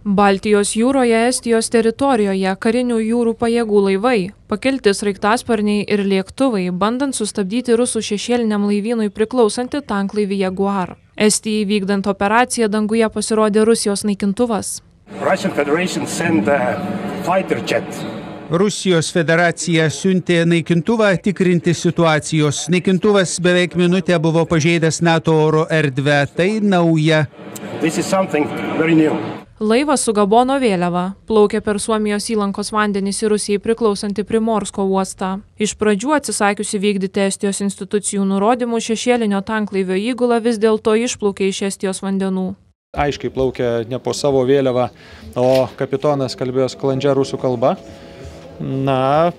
Baltijos jūroje Estijos teritorijoje karinių jūrų pajėgų laivai, pakelti sraigtasparniai ir lėktuvai, bandant sustabdyti rusų šešėliniam laivynui priklausantį tanklaivį Jaguar. Estijai vykdant operaciją danguje pasirodė Rusijos naikintuvas. Rusijos federacija siuntė naikintuvą tikrinti situacijos. Naikintuvas beveik minutę buvo pažeidęs NATO oro erdvę. Tai nauja. Laivas su Gabono vėliava plaukė per Suomijos įlankos vandenis į Rusijai priklausantį Primorsko uostą. Iš pradžių atsisakiusi vykdyti Estijos institucijų nurodymų, šešėlinio tanklaivio įgula vis dėlto išplaukė iš Estijos vandenų. Aiškiai plaukė ne po savo vėliavą, o kapitonas kalbėjo sklandžia rusų kalba.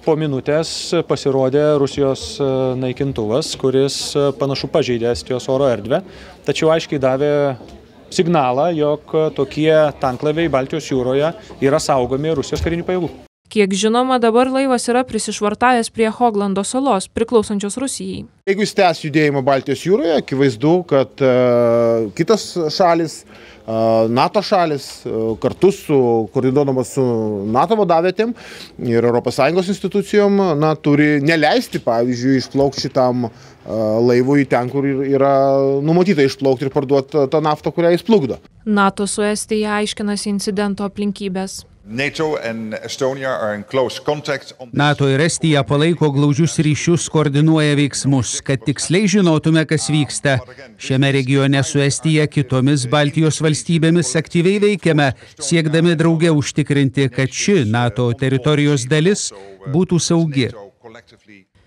Po minutės pasirodė Rusijos naikintuvas, kuris panašu pažeidė Estijos oro erdvę, tačiau aiškiai davė signalą, jog tokie tanklaiviai Baltijos jūroje yra saugomi Rusijos karinių pajėgų. Kiek žinoma, dabar laivas yra prisišvartavęs prie Hoglando salos, priklausančios Rusijai. Jeigu jis tęs judėjimą Baltijos jūroje, akivaizdu, kad kitos šalis, NATO šalis, kartu koordinuodamas su NATO vadavietėm ir ES institucijom, turi neleisti, pavyzdžiui, išplaukti šitam laivui ten, kur yra numatyta išplaukti ir parduoti tą naftą, kurią jis plukdo. NATO su Estija aiškinasi incidento aplinkybės. NATO ir Estija palaiko glaudžius ryšius, koordinuoja veiksmus, kad tiksliai žinotume, kas vyksta. Šiame regione su Estija kitomis Baltijos valstybėmis aktyviai veikiame, siekdami drauge užtikrinti, kad ši NATO teritorijos dalis būtų saugi.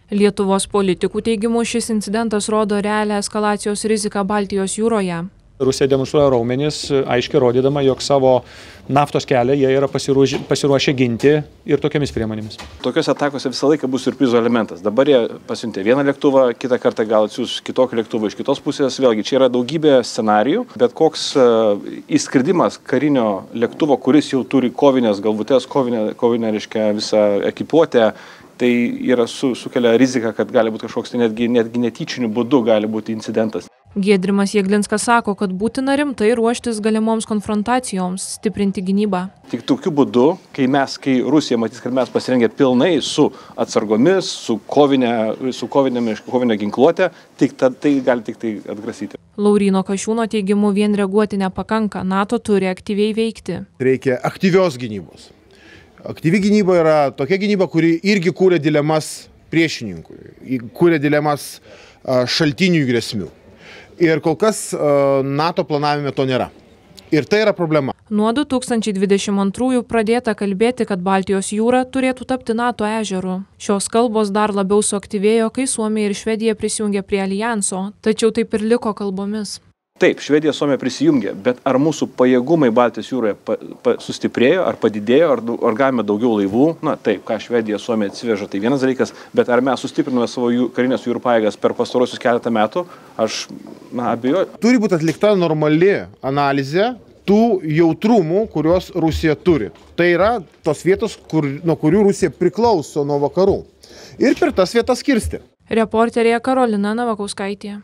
Lietuvos politikų teigimu šis incidentas rodo realią eskalacijos riziką Baltijos jūroje. Rusija demonstruoja raumenis, aiškiai rodydama, jog savo naftos kelią jie yra pasiruošę ginti ir tokiamis priemonėmis. Tokios atakose visą laiką bus siurprizo elementas. Dabar jie pasiuntė vieną lėktuvą, kitą kartą gal atsiųs kitokį lėktuvą iš kitos pusės. Vėlgi, čia yra daugybė scenarijų, bet koks įskridimas karinio lėktuvo, kuris jau turi kovinės galvutės, kovinę reiškia visą ekipuotę, tai yra sukelia riziką, kad gali būti kažkoks netgi netyčiniu būdu gali būti incidentas. Giedrimas Jeglinskas sako, kad būtina rimtai ruoštis galimoms konfrontacijoms, stiprinti gynybą. Tik tokiu būdu, kai Rusija matys, kad mes pasirengę pilnai su atsargomis, su kovinė ginkluotė, tai gali tik tai atgrasyti. Lauryno Kasčiūno teigimu vien reaguoti nepakanka, NATO turi aktyviai veikti. Reikia aktyvios gynybos. Aktyvi gynyba yra tokia gynyba, kuri irgi kūrė dilemas priešininkui, kūrė dilemas šaltinių grėsmių. Ir kol kas NATO planavime to nėra. Ir tai yra problema. Nuo 2022 pradėta kalbėti, kad Baltijos jūra turėtų tapti NATO ežeru. Šios kalbos dar labiau suaktyvėjo, kai Suomija ir Švedija prisijungė prie alijanso, tačiau taip ir liko kalbomis. Taip, Švedija, Suomija prisijungė, bet ar mūsų pajėgumai Baltijos jūroje sustiprėjo, ar padidėjo, ar gavome daugiau laivų? Taip, ką Švedija, Suomija atsiveža, tai vienas dalykas, bet ar mes sustiprinome savo karinės jūrų pajėgas per pastarosius keletą metų, aš abejoju. Turi būti atlikta normali analizė tų jautrumų, kuriuos Rusija turi. Tai yra tos vietos, nuo kurių Rusija priklauso nuo vakarų. Ir per tas vietas skirsti. Reporterė Karolina Navakauskaitė.